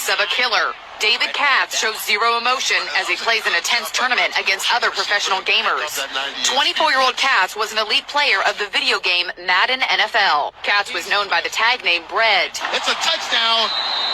face of a killer. David Katz shows zero emotion as he plays in a tense tournament against other professional gamers. 24-year-old Katz was an elite player of the video game Madden NFL. Katz was known by the tag name Bread. It's a touchdown,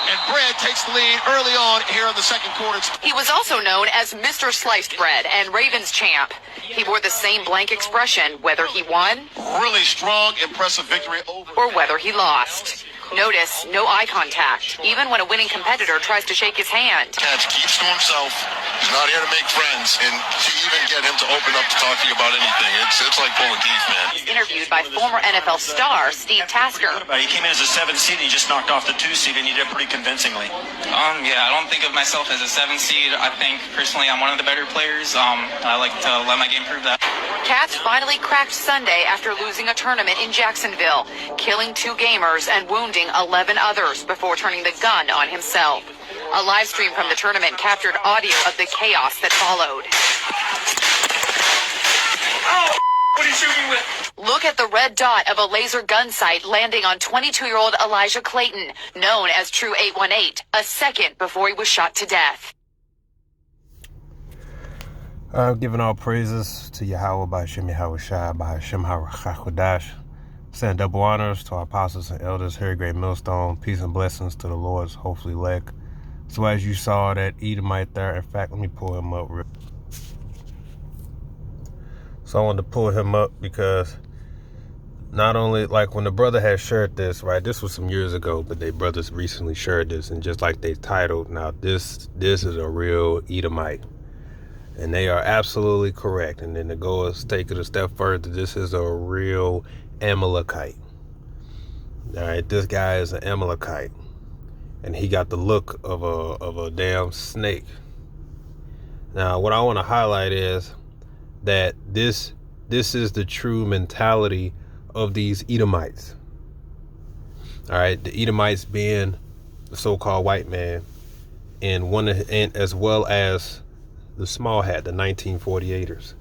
and Bread takes the lead early on here in the second quarter. He was also known as Mr. Sliced Bread and Ravens champ. He wore the same blank expression whether he won, Really strong, impressive victory over, or whether he lost. Notice no eye contact, even when a winning competitor tries to shake his hand. Katz keeps to himself. He's not here to make friends, and to even get him to open up to talk to you about anything, it's like pulling teeth, man. He's interviewed by former NFL star Steve Tasker. He came in as a 7 seed and he just knocked off the 2 seed, and he did pretty convincingly. Yeah, I don't think of myself as a 7 seed. I think personally I'm one of the better players. I like to let my game prove that. Katz finally cracked Sunday after losing a tournament in Jacksonville, killing 2 gamers and wounding 11 others before turning the gun on himself. A live stream from the tournament captured audio of the chaos that followed. Oh, what are you shooting with? Look at the red dot of a laser gun sight landing on 22-year-old Elijah Clayton, known as True 818, a second before he was shot to death. Giving all praises to Yahweh by Hashem Yahweh Shai by Hashem HaRachakodash. Send double honors to our apostles and elders, Harry Great Millstone. Peace and blessings to the Lord's hopefully elect. So as you saw that Edomite there, in fact, let me pull him up real. So I wanted to pull him up because not only, like, when the brother had shared this, right, this was some years ago, but they brothers recently shared this, and just like they titled, now this is a real Edomite. And they are absolutely correct. And then to go take it a step further, this is a real Amalekite. All right, this guy is an Amalekite, and he got the look of a damn snake. Now, what I want to highlight is that this is the true mentality of these Edomites. All right, the Edomites being the so-called white man, and as well as the small hat, the 1948ers.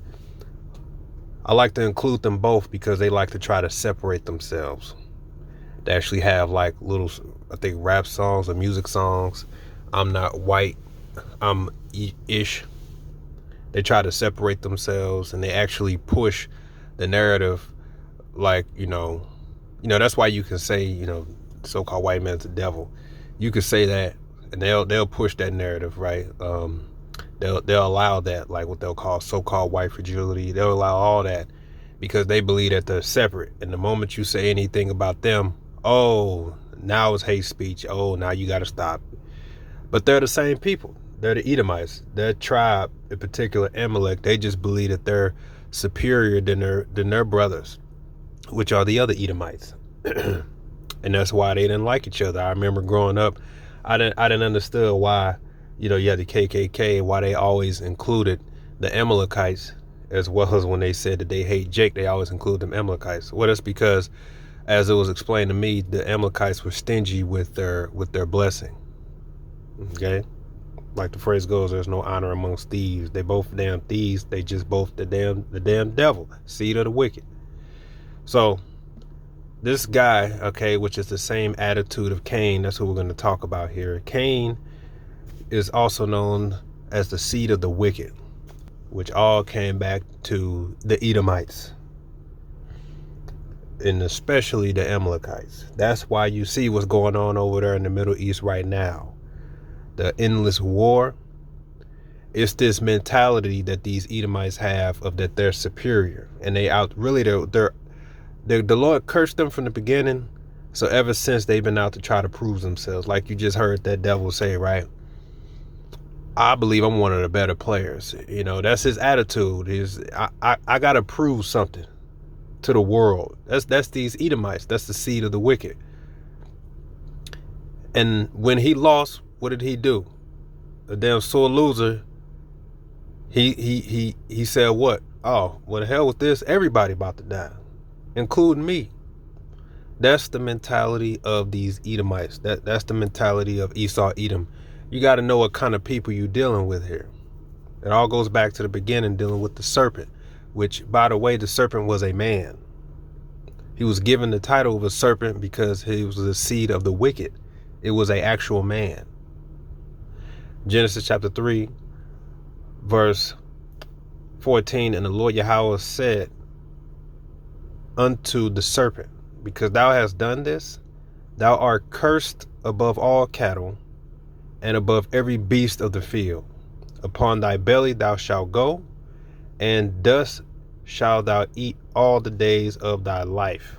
I like to include them both because they like to try to separate themselves. They actually have like little, I think, rap songs or music songs. I'm not white, I'm ish. They try to separate themselves, and they actually push the narrative like, you know, that's why you can say, so-called white man's the devil. You could say that, and they'll push that narrative, right? They'll allow that, like what they'll call so-called white fragility. They'll allow all that because they believe that they're separate. And the moment you say anything about them, oh, now it's hate speech. Oh, now you got to stop. But they're the same people. They're the Edomites. Their tribe, in particular Amalek, they just believe that they're superior than their brothers, which are the other Edomites. And that's why they didn't like each other. I remember growing up, I didn't understand why. You had the KKK, why they always included the Amalekites, as well as when they said that they hate Jake, they always include them Amalekites. Well, that's because, as it was explained to me, the Amalekites were stingy with their blessing. Okay? Like the phrase goes, there's no honor amongst thieves. They both damn thieves. They just both the damn devil, seed of the wicked. So this guy, okay, which is the same attitude of Cain, that's what we're going to talk about here. Cain is also known as the seed of the wicked, which all came back to the Edomites, and especially the Amalekites. That's why you see what's going on over there in the Middle East right now. The endless war. It's this mentality that these Edomites have of that they're superior, and the Lord cursed them from the beginning. So ever since, they've been out to try to prove themselves. Like you just heard that devil say, right? I believe I'm one of the better players. That's his attitude. I gotta prove something to the world. That's these Edomites. That's the seed of the wicked. And when he lost, what did he do? A damn sore loser. He said what? Oh, well, the hell with this. Everybody about to die, including me. That's the mentality of these Edomites. That's the mentality of Esau, Edom. You got to know what kind of people you're dealing with here. It all goes back to the beginning, dealing with the serpent, which, by the way, the serpent was a man. He was given the title of a serpent because he was the seed of the wicked. It was an actual man. Genesis chapter 3, verse 14, and the Lord Yahweh said unto the serpent, because thou hast done this, thou art cursed above all cattle, and above every beast of the field. Upon thy belly thou shalt go, and dust shalt thou eat all the days of thy life.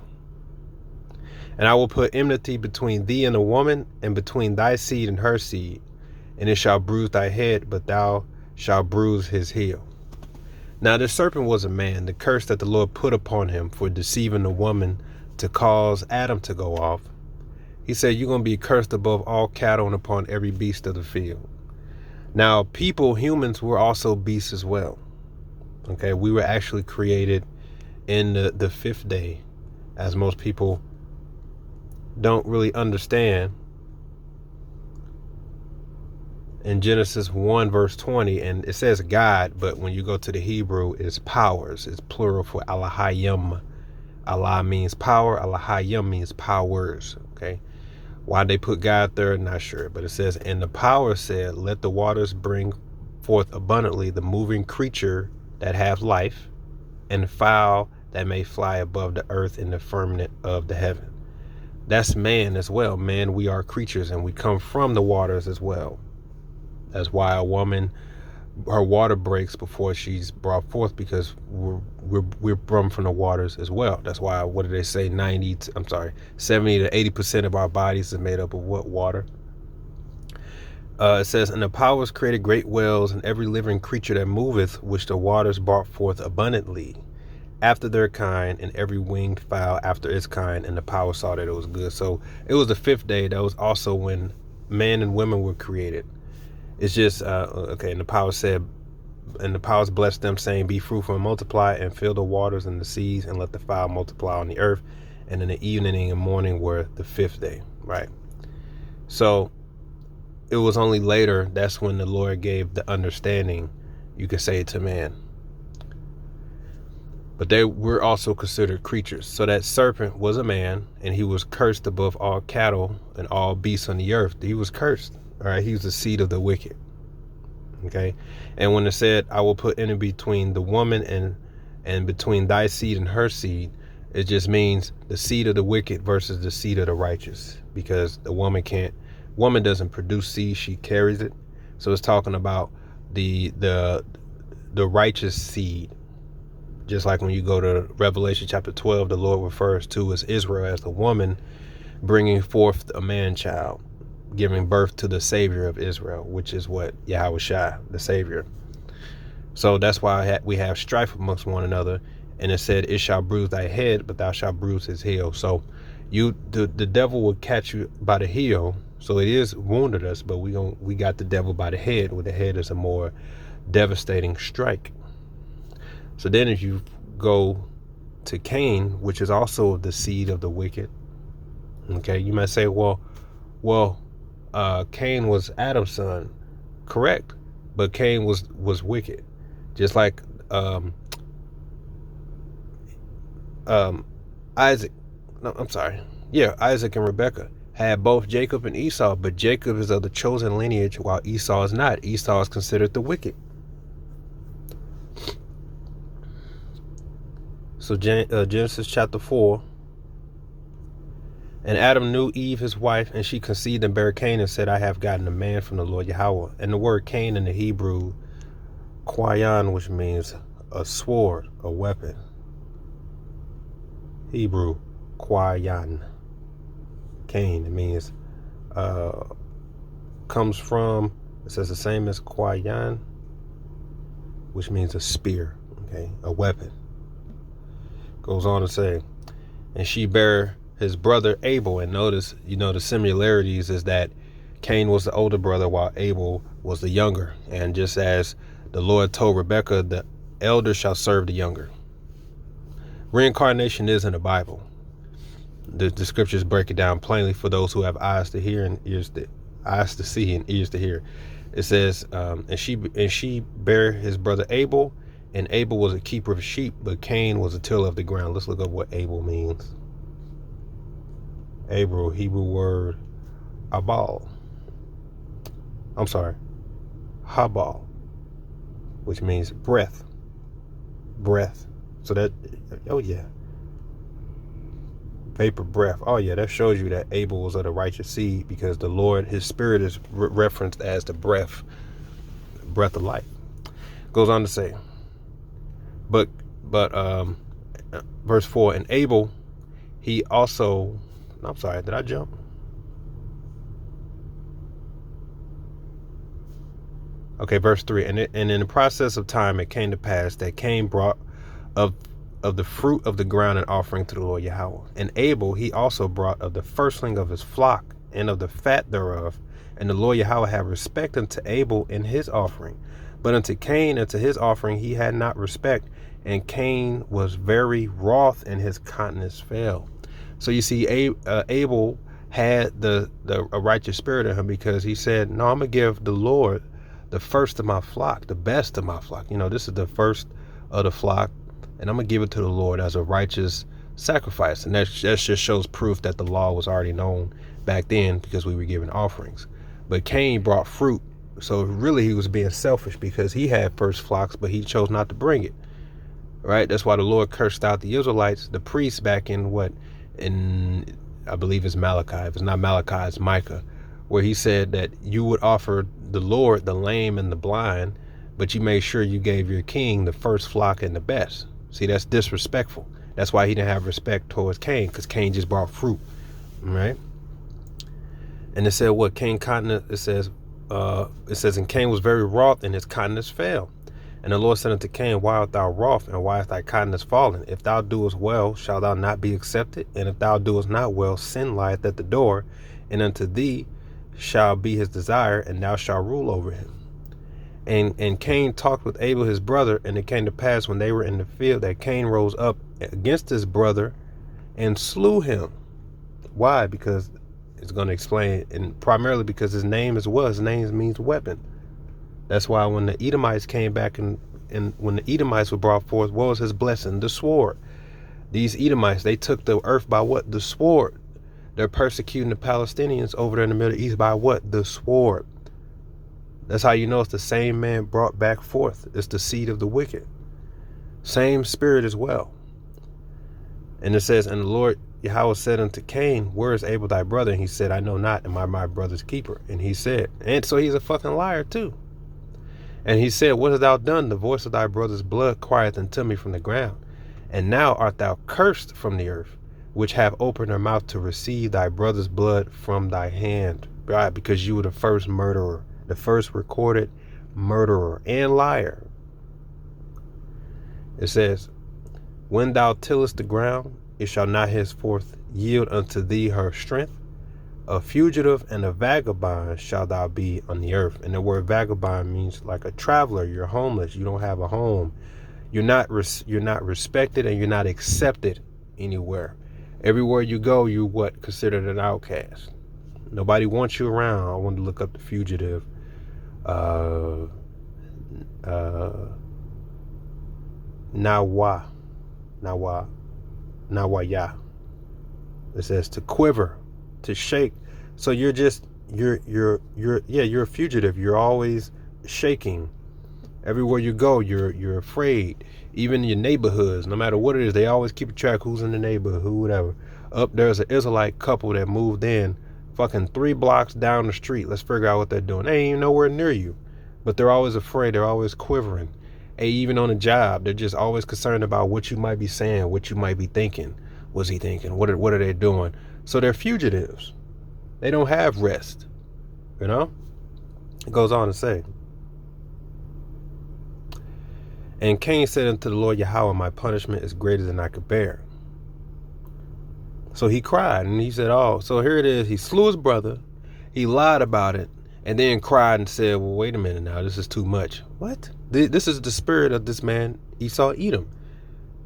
And I will put enmity between thee and the woman, and between thy seed and her seed, and it shall bruise thy head, but thou shalt bruise his heel. Now the serpent was a man, the curse that the Lord put upon him for deceiving the woman to cause Adam to go off. He said, you're going to be cursed above all cattle and upon every beast of the field. Now, people, humans, were also beasts as well. Okay, we were actually created in the fifth day, as most people don't really understand. In Genesis 1 verse 20, and it says God, but when you go to the Hebrew, it's powers. It's plural for Allahayim. Allah means power, Allahayim means powers. Okay, why they put God there, not sure, but it says, and the power said, let the waters bring forth abundantly the moving creature that have life, and fowl that may fly above the earth in the firmament of the heaven. That's man as well. Man, we are creatures, and we come from the waters as well. That's why a woman, her water breaks before she's brought forth, because we're from the waters as well. That's why, what do they say, 70 to 80% of our bodies is made up of what? Water. It says, and the powers created great whales, and every living creature that moveth, which the waters brought forth abundantly after their kind, and every winged fowl after its kind, and the power saw that it was good. So it was the fifth day. That was also when man and women were created. It's just, okay, and the power said, and the powers blessed them, saying, be fruitful and multiply, and fill the waters and the seas, and let the fowl multiply on the earth. And in the evening and morning were the fifth day, right? So it was only later, that's when the Lord gave the understanding, you could say, to man. But they were also considered creatures. So that serpent was a man, and he was cursed above all cattle and all beasts on the earth. He was cursed. All right, he was the seed of the wicked. Okay, and when it said, I will put in between the woman and between thy seed and her seed, it just means the seed of the wicked versus the seed of the righteous, because the woman doesn't produce seed, she carries it. So it's talking about the righteous seed. Just like when you go to Revelation chapter 12, the Lord refers to as Israel as the woman bringing forth a man child, giving birth to the Savior of Israel, which is what? Yahweh, the Savior. So that's why we have strife amongst one another. And it said, it shall bruise thy head, but thou shalt bruise his heel. So the devil will catch you by the heel. So it is wounded us, but we got the devil by the head, where the head is a more devastating strike. So then if you go to Cain, which is also the seed of the wicked, okay, you might say, well, Cain was Adam's son, correct? But Cain was wicked, just like Isaac. No, I'm sorry. Yeah, Isaac and Rebekah had both Jacob and Esau, but Jacob is of the chosen lineage, while Esau is not. Esau is considered the wicked. So Genesis chapter 4. And Adam knew Eve his wife, and she conceived and bare Cain, and said, I have gotten a man from the Lord Yahweh. And the word Cain in the Hebrew, Kwayan, which means a sword, a weapon. Hebrew, Kwayan. Cain, it means, comes from, it says the same as Kwayan, which means a spear, okay, a weapon. Goes on to say, and she bare his brother Abel. And notice, the similarities is that Cain was the older brother while Abel was the younger. And just as the Lord told Rebekah, the elder shall serve the younger. Reincarnation is in the Bible. The scriptures break it down plainly for those who have eyes to hear and eyes to see and ears to hear. It says, and she bare his brother Abel, and Abel was a keeper of sheep, but Cain was a tiller of the ground. Let's look up what Abel means. Abel, Hebrew word, Abal. I'm sorry. habal, which means breath. Breath. So that, oh yeah. Vapor breath. Oh yeah, that shows you that Abel was of the righteous seed, because the Lord, his spirit is referenced as the breath of life. Goes on to say, but verse 4, and Abel, he also, I'm sorry, did I jump? Okay, verse 3, and in the process of time it came to pass that Cain brought of the fruit of the ground an offering to the Lord Yahweh. And Abel, he also brought of the firstling of his flock and of the fat thereof. And the Lord Yahweh had respect unto Abel in his offering. But unto Cain, unto his offering, he had not respect. And Cain was very wroth, and his countenance fell. So you see, Abel had a righteous spirit in him, because he said, no, I'm going to give the Lord the first of my flock, the best of my flock. You know, this is the first of the flock, and I'm going to give it to the Lord as a righteous sacrifice. And that just shows proof that the law was already known back then, because we were giving offerings. But Cain brought fruit. So really he was being selfish, because he had first flocks, but he chose not to bring it. Right? That's why the Lord cursed out the Israelites, the priests, back in I believe it's Malachi. If it's not Malachi, it's Micah, where he said that you would offer the Lord the lame and the blind, but you made sure you gave your king the first flock and the best. See, that's disrespectful. That's why he didn't have respect towards Cain, because Cain just brought fruit. Right? And it said what? Cain countenance, it says, and Cain was very wroth, and his countenance fell. And the Lord said unto Cain, why art thou wroth, and why is thy countenance fallen? If thou doest well, shalt thou not be accepted? And if thou doest not well, sin lieth at the door, and unto thee shall be his desire, and thou shalt rule over him. And Cain talked with Abel his brother, and it came to pass when they were in the field that Cain rose up against his brother and slew him. Why? Because it's going to explain, and primarily because his name is what? His name means weapon. That's why when the Edomites came back and when the Edomites were brought forth, what was his blessing? The sword. These Edomites, they took the earth by what? The sword. They're persecuting the Palestinians over there in the Middle East by what? The sword. That's how you know it's the same man brought back forth. It's the seed of the wicked. Same spirit as well. And it says, and the Lord Yahweh said unto Cain, where is Abel thy brother? And he said, I know not, am I my brother's keeper? And he said, and so he's a fucking liar too. And he said, what hast thou done? The voice of thy brother's blood crieth unto me from the ground. And now art thou cursed from the earth, which have opened her mouth to receive thy brother's blood from thy hand. Right? Because you were the first murderer, the first recorded murderer and liar. It says, when thou tillest the ground, it shall not henceforth yield unto thee her strength. A fugitive and a vagabond shalt thou be on the earth. And the word vagabond means like a traveler. You're homeless. You don't have a home. You're not respected, and you're not accepted anywhere. Everywhere you go, you what? Considered an outcast. Nobody wants you around. I wanted to look up the fugitive. Nawaya. It says to quiver, to shake. So you're a fugitive. You're always shaking. Everywhere you go, you're afraid. Even in your neighborhoods, no matter what it is, they always keep a track who's in the neighborhood, who, whatever. Up there's an Israelite couple that moved in fucking 3 blocks down the street. Let's figure out what they're doing. They ain't even nowhere near you, but they're always afraid. They're always quivering. Hey, even on a job, they're just always concerned about what you might be saying, what you might be thinking. What's he thinking? What are they doing? So they're fugitives. They don't have rest. You know? It goes on to say, and Cain said unto the Lord Yahweh, my punishment is greater than I could bear. So he cried, and he said, oh, so here it is. He slew his brother. He lied about it, and then cried and said, well, wait a minute now. This is too much. What? This is the spirit of this man, Esau, Edom.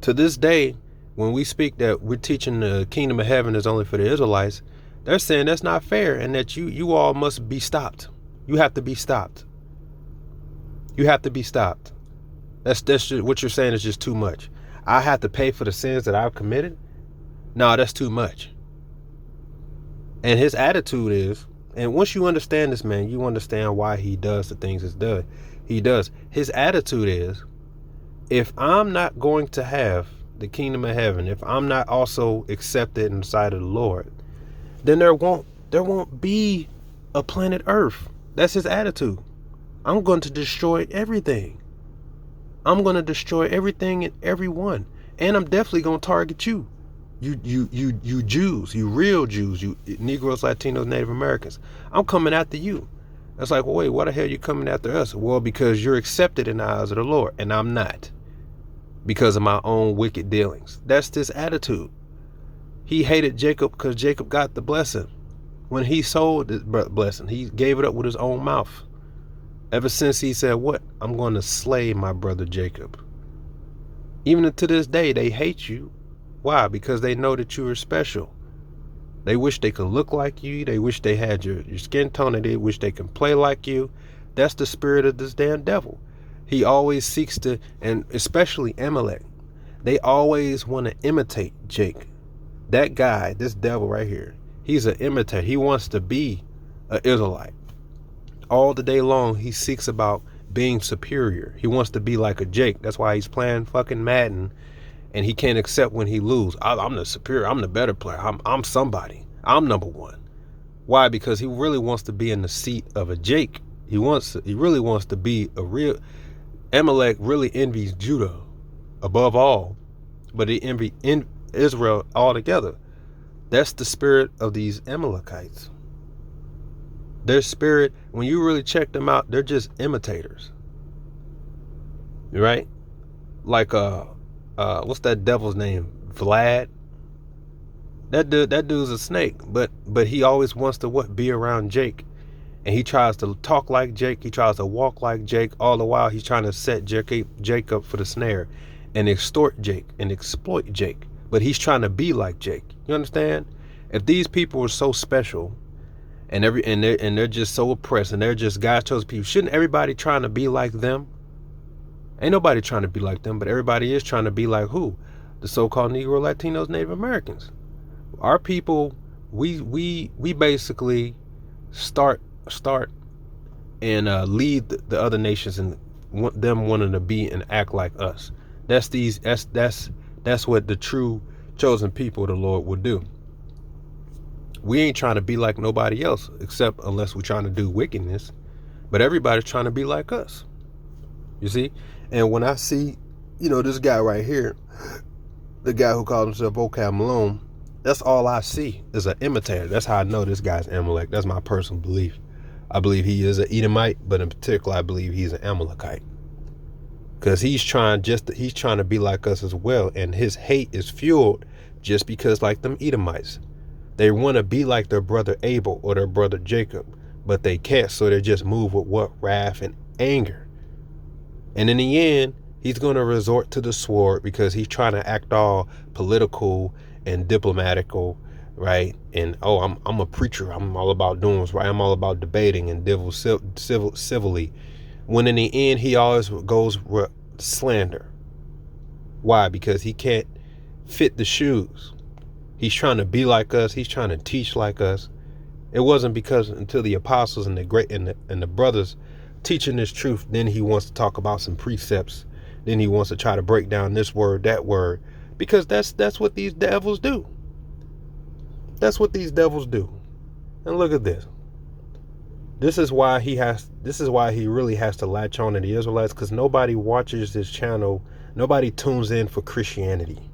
To this day, when we speak that we're teaching the kingdom of heaven is only for the Israelites, they're saying that's not fair, and that you all must be stopped. You have to be stopped. You have to be stopped. That's just, what you're saying is just too much. I have to pay for the sins that I've committed? No, that's too much. And his attitude is, And once you understand this, man, you understand why he does the things he does. His attitude is, if I'm not going to have the kingdom of heaven, if I'm not also accepted in the sight of the Lord, then there won't be a planet Earth. That's his attitude. I'm going to destroy everything. I'm going to destroy everything and everyone. And I'm definitely going to target you. You Jews, you real Jews, you Negroes, Latinos, Native Americans. I'm coming after you. It's like, well, wait, why the hell are you coming after us? Well, because you're accepted in the eyes of the Lord, and I'm not, because of my own wicked dealings. That's this attitude. He hated Jacob because Jacob got the blessing. When he sold the blessing, he gave it up with his own mouth. Ever since he said, what? I'm going to slay my brother Jacob. Even to this day, they hate you. Why? Because they know that you are special. They wish they could look like you. They wish they had your skin tone. And they wish they could play like you. That's the spirit of this damn devil. He always seeks to, and especially Amalek, they always want to imitate Jake. That guy, this devil right here, he's an imitator. He wants to be an Israelite. All the day long, he seeks about being superior. He wants to be like a Jake. That's why he's playing fucking Madden. And he can't accept when he loses. I'm the superior. I'm the better player. I'm somebody. I'm number one. Why? Because he really wants to be in the seat of a Jake. He really wants to be a real. Amalek really envies Judah above all, but he envies Israel altogether. That's the spirit of these Amalekites. Their spirit, when you really check them out, they're just imitators. Right? Like what's that devil's name? Vlad. That dude's a snake, but he always wants to be around Jake, and he tries to talk like Jake. He tries to walk like Jake. All the while, he's trying to set Jake up for the snare, and extort Jake and exploit Jake. But he's trying to be like Jake. You understand? If these people are so special, and they're just so oppressed, and they're just God chosen people, shouldn't everybody trying to be like them? Ain't nobody trying to be like them, but everybody is trying to be like who? The so-called Negro, Latinos, Native Americans. Our people, we basically start and lead the other nations and want them wanting to be and act like us. That's what the true chosen people of the Lord will do. We ain't trying to be like nobody else, except unless we're trying to do wickedness. But everybody's trying to be like us. You see? And when I see, this guy right here, the guy who calls himself Vocab Malone, that's all I see is an imitator. That's how I know this guy's Amalek. That's my personal belief. I believe he is an Edomite, but in particular, I believe he's an Amalekite. Because he's trying to be like us as well. And his hate is fueled just because, like them Edomites, they want to be like their brother Abel or their brother Jacob, but they can't. So they just move with wrath and anger. And in the end, he's going to resort to the sword because he's trying to act all political and diplomatical, right? And I'm a preacher. I'm all about doing what's right. I'm all about debating and civilly. When in the end, he always goes with slander. Why? Because he can't fit the shoes. He's trying to be like us. He's trying to teach like us. It wasn't because until the apostles and the brothers teaching this truth, then he wants to talk about some precepts. Then he wants to try to break down this word, that word, because that's what these devils do. That's what these devils do. And look at this. This is why he really has to latch on to the Israelites, because nobody watches this channel. Nobody tunes in for Christianity.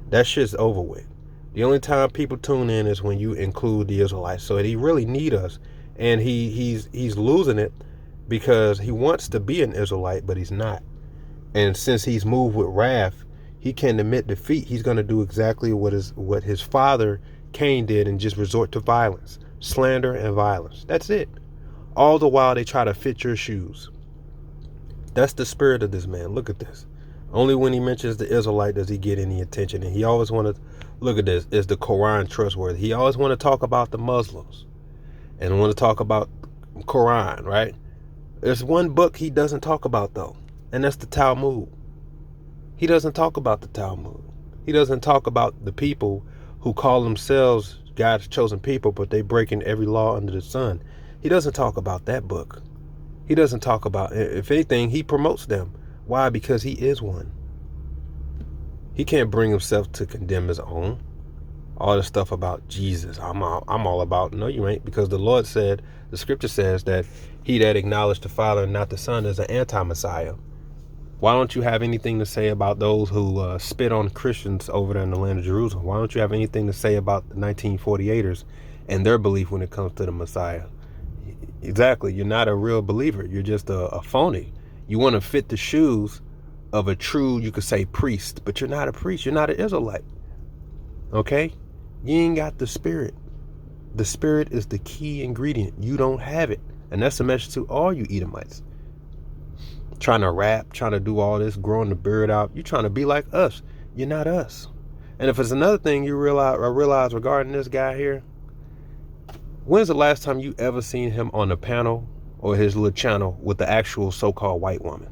That shit's over with. The only time people tune in is when you include the Israelites. So he really need us, and he's losing it because he wants to be an Israelite, but he's not. And since he's moved with wrath, he can't admit defeat. He's going to do exactly what his father Cain did and just resort to violence, slander and violence. That's it. All the while they try to fit your shoes. That's the spirit of this man. Look at this. Only when he mentions the Israelite does he get any attention. And he always want to, look at this, is the Quran trustworthy? He always want to talk about the Muslims and want to talk about Quran, right? There's one book he doesn't talk about though, and that's the Talmud. He doesn't talk about the Talmud. He doesn't talk about the people who call themselves God's chosen people, but they breaking every law under the sun. He doesn't talk about that book. He doesn't talk about, if anything, he promotes them. Why? Because he is one. He can't bring himself to condemn his own. All the stuff about Jesus, I'm all about, no, you ain't, because the Lord said, the scripture says that he that acknowledged the Father and not the Son is an anti-Messiah. Why don't you have anything to say about those who spit on Christians over there in the land of Jerusalem? Why don't you have anything to say about the 1948ers and their belief when it comes to the Messiah? Exactly. You're not a real believer. You're just a phony. You want to fit the shoes of a true, you could say, priest, but you're not a priest. You're not an Israelite. Okay? You ain't got the Spirit. The Spirit is the key ingredient. You don't have it. And that's the message to all you Edomites. Trying to rap, trying to do all this, growing the beard out. You're trying to be like us. You're not us. And if it's another thing you realize regarding this guy here, when's the last time you ever seen him on a panel or his little channel with the actual so-called white woman?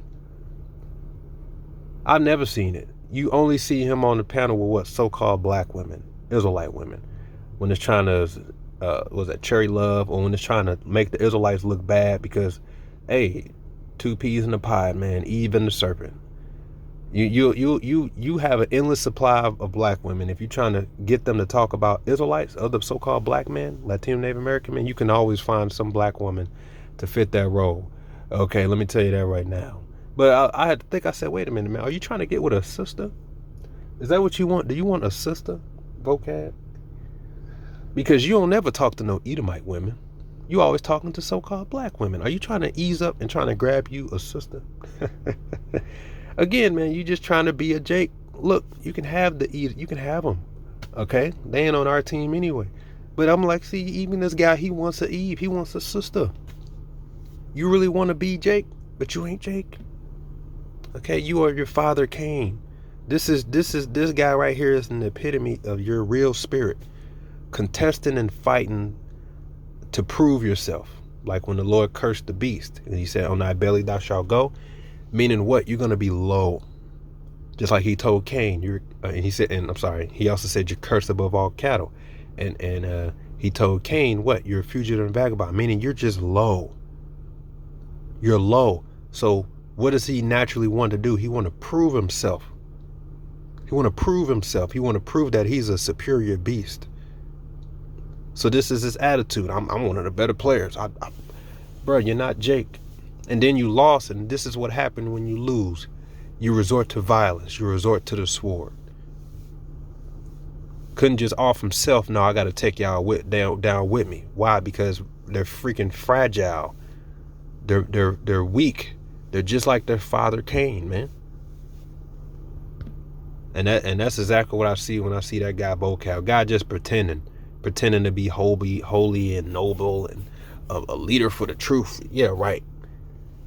I've never seen it. You only see him on the panel with what? So-called black women, Israelite women. When it's trying to, was that Cherry Love, or when it's trying to make the Israelites look bad because, hey, two peas in a pod, man, Eve and the serpent. You have an endless supply of black women. If you're trying to get them to talk about Israelites, other so-called black men, Latino Native American men, you can always find some black woman to fit that role. Okay, let me tell you that right now. But I had to think, I said, wait a minute, man, are you trying to get with a sister? Is that what you want? Do you want a sister, vocab? Because you don't never talk to no Edomite women. You always talking to so-called black women. Are you trying to ease up and trying to grab you a sister? Again, man, you just trying to be a Jake. Look, you can have you can have them. Okay? They ain't on our team anyway. But I'm like, see, even this guy, he wants a Eve. He wants a sister. You really want to be Jake, but you ain't Jake. Okay? You are your father, Cain. This guy right here is an epitome of your real spirit. Contesting and fighting to prove yourself. Like when the Lord cursed the beast and he said, on thy belly thou shalt go. Meaning what? You're going to be low. Just like he told Cain, and he said, and I'm sorry, he also said you're cursed above all cattle. And he told Cain, what? You're a fugitive and vagabond, meaning you're just low. You're low. So what does he naturally want to do? He want to prove himself. He want to prove himself. He want to prove that he's a superior beast. So this is his attitude. I'm one of the better players. Bro, you're not Jake. And then you lost, and this is what happened when you lose. You resort to violence. You resort to the sword. Couldn't just off himself, no, I got to take y'all down with me. Why? Because they're freaking fragile. They're weak. They're just like their father Cain, man. And that's exactly what I see when I see that guy Bocal. God just pretending to be holy and noble and a leader for the truth. Yeah, right.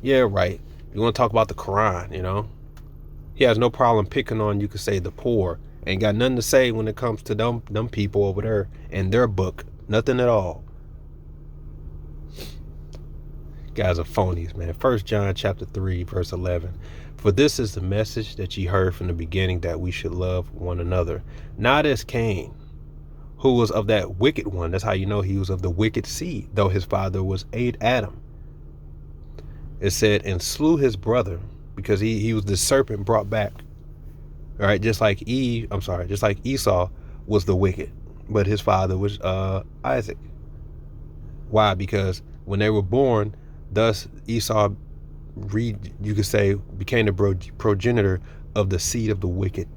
Yeah, right. You want to talk about the Quran, you know? He has no problem picking on, you could say, the poor. Ain't got nothing to say when it comes to them people over there and their book. Nothing at all. Guys are phonies, man. 1 John chapter 3, verse 11. For this is the message that ye heard from the beginning, that we should love one another. Not as Cain, who was of that wicked one. That's how you know he was of the wicked seed, though his father was Adam. It said, and slew his brother, because he was the serpent brought back. All right, just like Esau was the wicked, but his father was Isaac. Why? Because when they were born, thus Esau, you could say, became the progenitor of the seed of the wicked,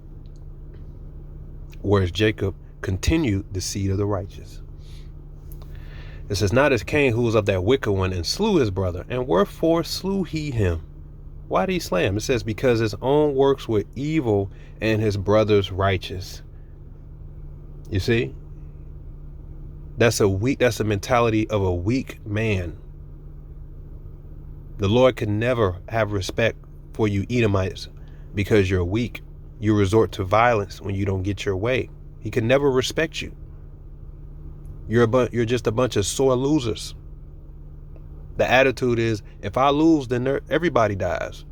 whereas Jacob continued the seed of the righteous. It says, not as Cain, who was of that wicked one, and slew his brother. And wherefore slew he him? Why did he slay him? It says, because his own works were evil and his brother's righteous. You see? That's a mentality of a weak man. The Lord can never have respect for you Edomites because you're weak. You resort to violence when you don't get your way. He can never respect you. You're just a bunch of sore losers. The attitude is, if I lose, then everybody dies.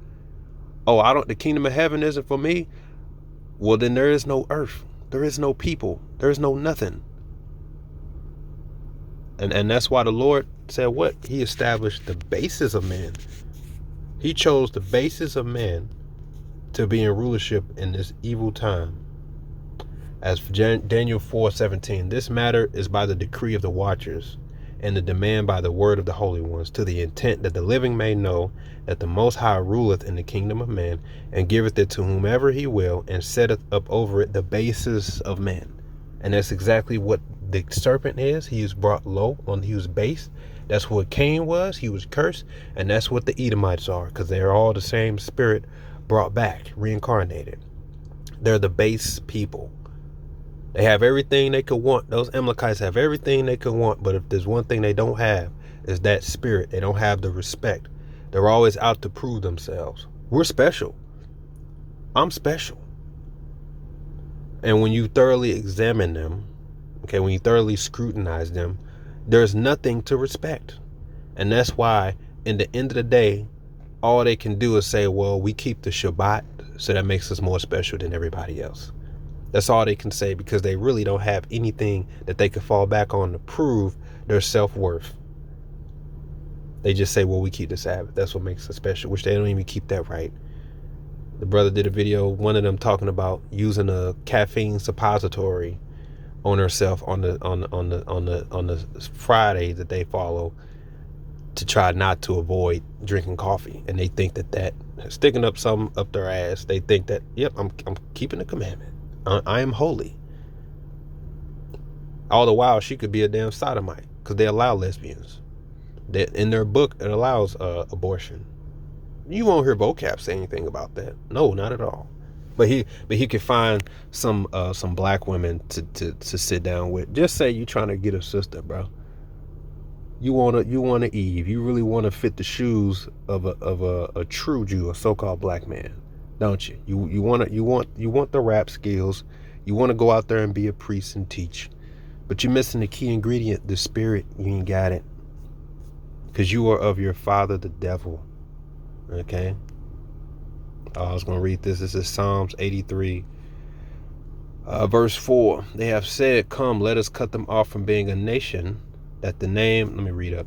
Oh, the kingdom of heaven isn't for me. Well, then there is no earth. There is no people. There is no nothing. And that's why the Lord said what? He established the basis of man. He chose the basis of man to be in rulership in this evil time. As Daniel 4:17, this matter is by the decree of the watchers, and the demand by the word of the holy ones, to the intent that the living may know that the Most High ruleth in the kingdom of man, and giveth it to whomever he will, and setteth up over it the basis of man. And that's exactly what the serpent is. He was brought low, he was base. That's what Cain was. He was cursed. And that's what the Edomites are, because they're all the same spirit brought back, reincarnated. They're the base people. They have everything they could want. Those Amalekites have everything they could want. But if there's one thing they don't have, is that spirit. They don't have the respect. They're always out to prove themselves. We're special. I'm special. And when you thoroughly examine them, okay, when you thoroughly scrutinize them, there's nothing to respect. And that's why, in the end of the day, all they can do is say, well, we keep the Shabbat, so that makes us more special than everybody else. That's all they can say, because they really don't have anything that they could fall back on to prove their self-worth. They just say, well, we keep the Sabbath. That's what makes us special, which they don't even keep that right. The brother did a video, one of them talking about using a caffeine suppository on herself on the Friday that they follow to try not to avoid drinking coffee. And they think that sticking up something up their ass, they think that, yep, I'm keeping the commandment. I am holy. All the while, she could be a damn sodomite, because they allow lesbians. In their book, it allows abortion. You won't hear vocab say anything about that. No, not at all. But he could find some black women to sit down with. Just say you trying to get a sister, bro. You want a Eve. You really want to fit the shoes of a true Jew, a so-called black man, don't you? You want the rap skills. You want to go out there and be a priest and teach. But you're missing the key ingredient, the spirit. You ain't got it. Because you are of your father, the devil. Okay? I was going to read this. This is Psalms 83, verse 4. They have said, come, let us cut them off from being a nation, that the name, let me read up.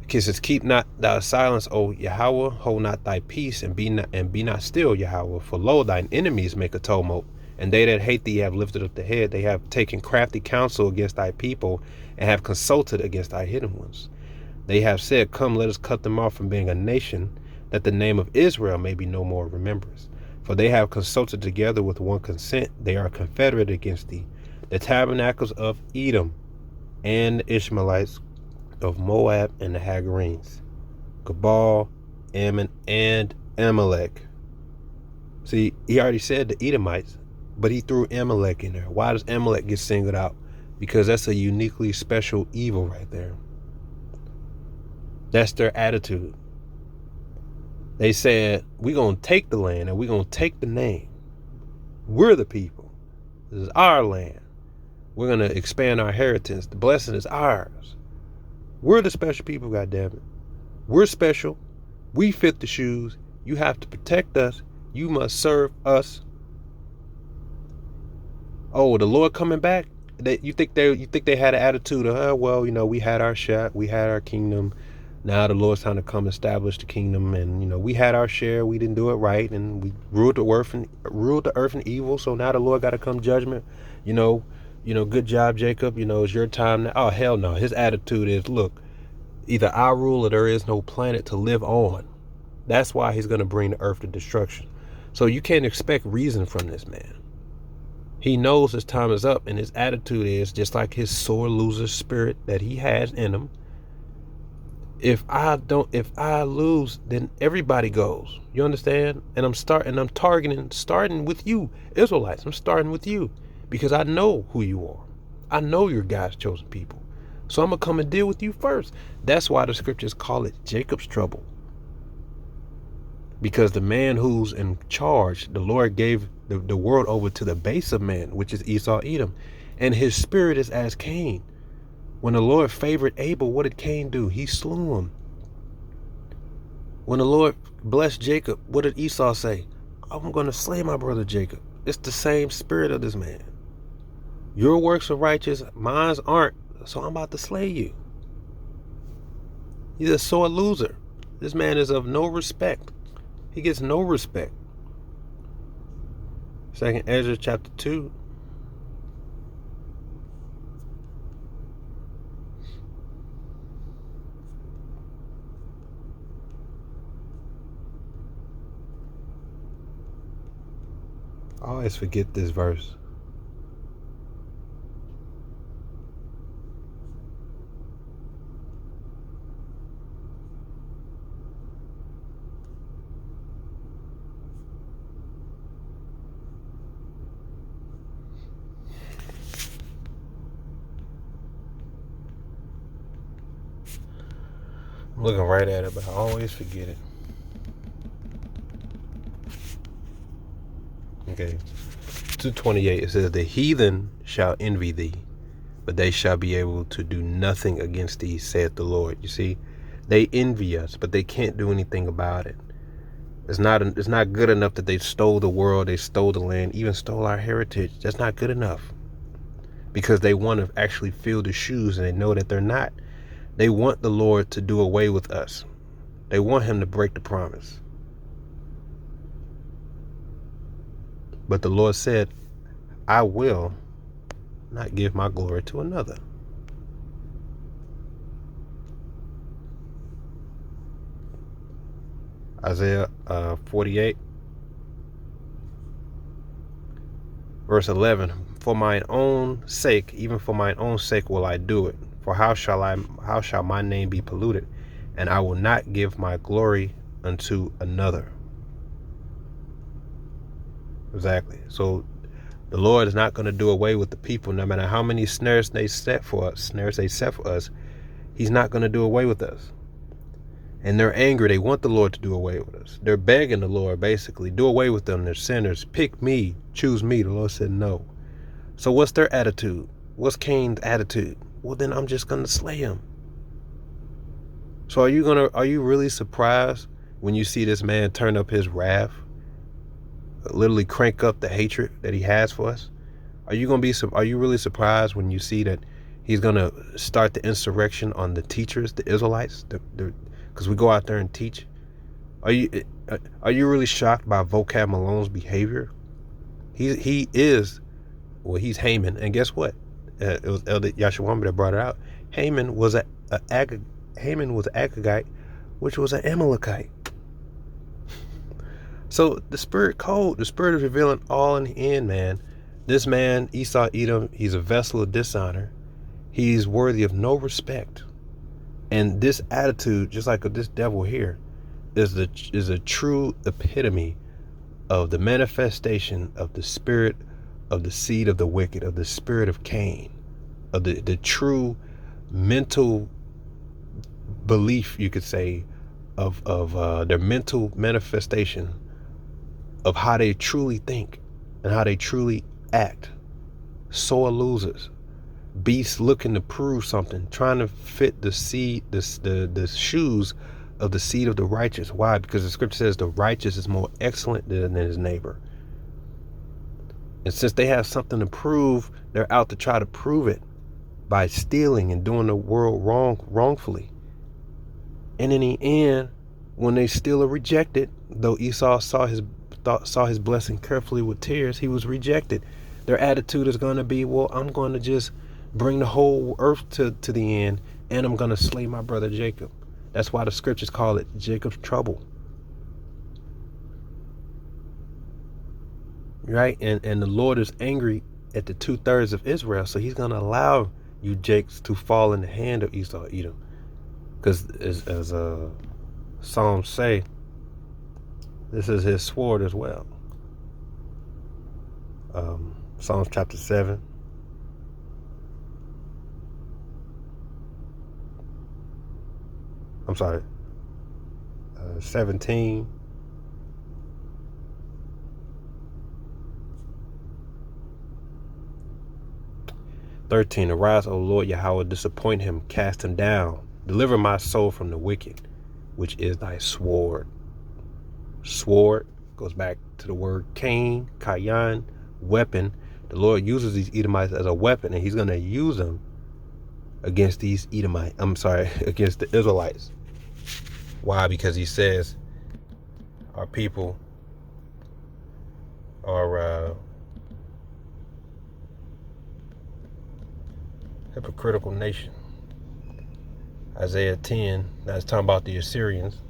It says, keep not thy silence, O Yahweh, hold not thy peace, and be not still, Yahweh. For lo, thine enemies make a tumult, and they that hate thee have lifted up the head. They have taken crafty counsel against thy people, and have consulted against thy hidden ones. They have said, come, let us cut them off from being a nation, that the name of Israel may be no more remembrance. For they have consulted together with one consent. They are confederate against thee. The tabernacles of Edom, and the Ishmaelites of Moab, and the Hagarenes, Gabal, Ammon, and Amalek. See, he already said the Edomites, but he threw Amalek in there. Why does Amalek get singled out? Because that's a uniquely special evil right there. That's their attitude. They said, we're going to take the land and we're going to take the name. We're the people. This is our land. We're going to expand our inheritance. The blessing is ours. We're the special people, goddammit. We're special. We fit the shoes. You have to protect us. You must serve us. Oh, the Lord coming back? You think they had an attitude of, well, we had our shot. We had our kingdom. Now the Lord's trying to come establish the kingdom, and we had our share. We didn't do it right, and we ruled the earth in evil. So now the Lord got to come judgment. Good job, Jacob. It's your time now. Oh, hell no. His attitude is, look, either I rule or there is no planet to live on. That's why he's going to bring the earth to destruction. So you can't expect reason from this man. He knows his time is up, and his attitude is just like his sore loser spirit that he has in him. If I lose, then everybody goes. You understand? And I'm starting with you, Israelites. I'm starting with you because I know who you are. I know you're God's chosen people. So I'm going to come and deal with you first. That's why the scriptures call it Jacob's trouble. Because the man who's in charge, the Lord gave the world over to the base of man, which is Esau, Edom. And his spirit is as Cain. When the Lord favored Abel, what did Cain do? He slew him. When the Lord blessed Jacob, what did Esau say? I'm going to slay my brother Jacob. It's the same spirit of this man. Your works are righteous, mine aren't. so I'm about to slay you. He's a sore loser. This man is of no respect. He gets no respect. 2nd Ezra chapter 2. I always forget this verse. I'm looking right at it, but I always forget it. Okay. 2:28, it says, the heathen shall envy thee, but they shall be able to do nothing against thee, saith the Lord. You see, they envy us, but they can't do anything about it. It's not good enough that they stole the world, they stole the land, even stole our heritage. That's not good enough. Because they want to actually fill the shoes, and they know that they're not. They want the Lord to do away with us. They want him to break the promise. But the Lord said, I will not give my glory to another. Isaiah 48, verse 11. For mine own sake, even for mine own sake will I do it. For how shall my name be polluted? And I will not give my glory unto another. Exactly. So the Lord is not going to do away with the people, no matter how many snares they set for us. He's not going to do away with us. And they're angry. They want the Lord to do away with us. They're begging the Lord, basically, do away with them. They're sinners. Pick me. Choose me. The Lord said no. So what's their attitude? What's Cain's attitude? Well, then I'm just going to slay him. So are you really surprised when you see this man turn up his wrath? Literally crank up the hatred that he has for us? Are you really surprised when you see that he's going to start the insurrection on the teachers, the Israelites? Because we go out there and teach. Are you really shocked by Vocab Malone's behavior? He's Haman, and guess what? It was Elder Yashawamba that brought it out. Haman was Agagite, which was an Amalekite. So the spirit code, the spirit is revealing all in the end, man. This man, Esau Edom, he's a vessel of dishonor. He's worthy of no respect. And this attitude, just like this devil here, is a true epitome of the manifestation of the spirit of the seed of the wicked, of the spirit of Cain, of the true mental belief, you could say, of their mental manifestation of how they truly think and how they truly act. Sore losers, beasts looking to prove something, trying to fit the shoes of the seed of the righteous. Why? Because the scripture says the righteous is more excellent than his neighbor. And since they have something to prove, they're out to try to prove it by stealing and doing the world wrongfully. And in the end, when they still are rejected, though Esau saw his blessing carefully with tears, he was rejected. Their attitude is going to be, well, I'm going to just bring the whole earth to the end, and I'm going to slay my brother Jacob. That's why the scriptures call it Jacob's trouble. Right? And the Lord is angry at the 2/3 of Israel, so he's going to allow you Jakes to fall in the hand of Esau Edom. Because as Psalms say, this is his sword as well. Psalms chapter 7. I'm sorry. 17. Arise, O Lord Yahweh, disappoint him, cast him down. Deliver my soul from the wicked, which is thy sword. Sword goes back to the word Cain, weapon. The Lord uses these Edomites as a weapon, and he's going to use them against these Edomites. Against the Israelites. Why? Because he says our people are hypocritical nation. Isaiah 10, that's talking about the Assyrians,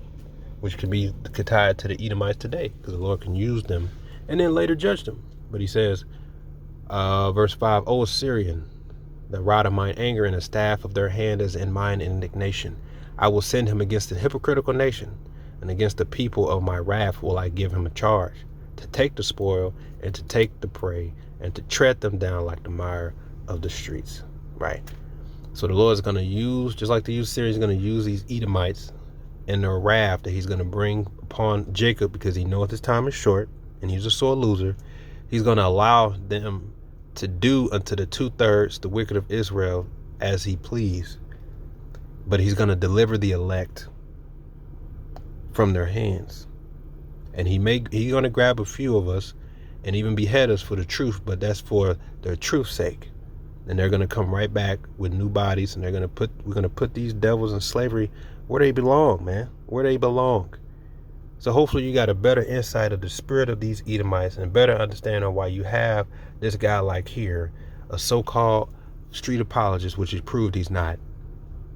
which could be tied to the Edomites today, because the Lord can use them and then later judge them. But he says, verse 5, O Assyrian, the rod of mine anger and the staff of their hand is in mine indignation. I will send him against the hypocritical nation, and against the people of my wrath will I give him a charge, to take the spoil and to take the prey and to tread them down like the mire of the streets. Right? So the Lord is going to use, just like the Assyrians, he's going to use these Edomites and their wrath that he's going to bring upon Jacob, because he knows his time is short and he's a sore loser. He's going to allow them to do unto the 2/3, the wicked of Israel, as he please. But he's going to deliver the elect from their hands. And he's going to grab a few of us and even behead us for the truth, but that's for their truth's sake. And they're going to come right back with new bodies, and we're going to put these devils in slavery where they belong, man, where they belong. So hopefully you got a better insight of the spirit of these Edomites and better understanding of why you have this guy like here, a so-called street apologist, which is proved he's not.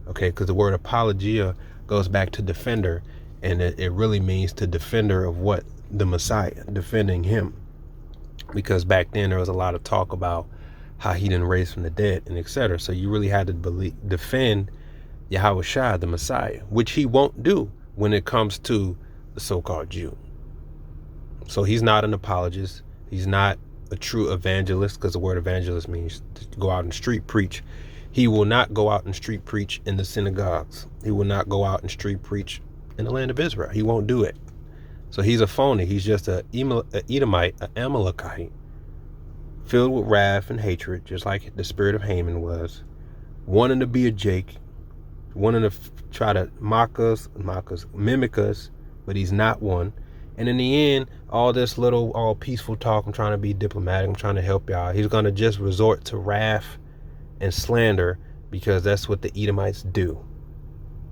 Okay, because the word apologia goes back to defender, and it really means to defender of what? The Messiah, defending him. Because back then there was a lot of talk about how he didn't raise from the dead and etc. So you really had to defend Yahweh Shai, the Messiah, which he won't do when it comes to the so-called Jew. So he's not an apologist. He's not a true evangelist, because the word evangelist means to go out and street preach. He will not go out and street preach in the synagogues. He will not go out and street preach in the land of Israel. He won't do it. So he's a phony. He's just an Edomite, an Amalekite, filled with wrath and hatred, just like the spirit of Haman was, wanting to be a Jake, wanting to try to mock us, mimic us, but he's not one. And in the end, all this little, all peaceful talk, I'm trying to be diplomatic, I'm trying to help y'all, he's going to just resort to wrath and slander, because that's what the Edomites do.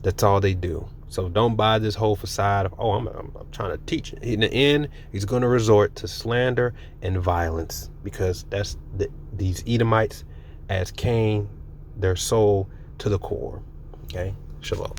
That's all they do. So don't buy this whole facade of, oh, I'm trying to teach. In the end, he's going to resort to slander and violence, because that's these Edomites, as Cain, their soul to the core. Okay? Shalom.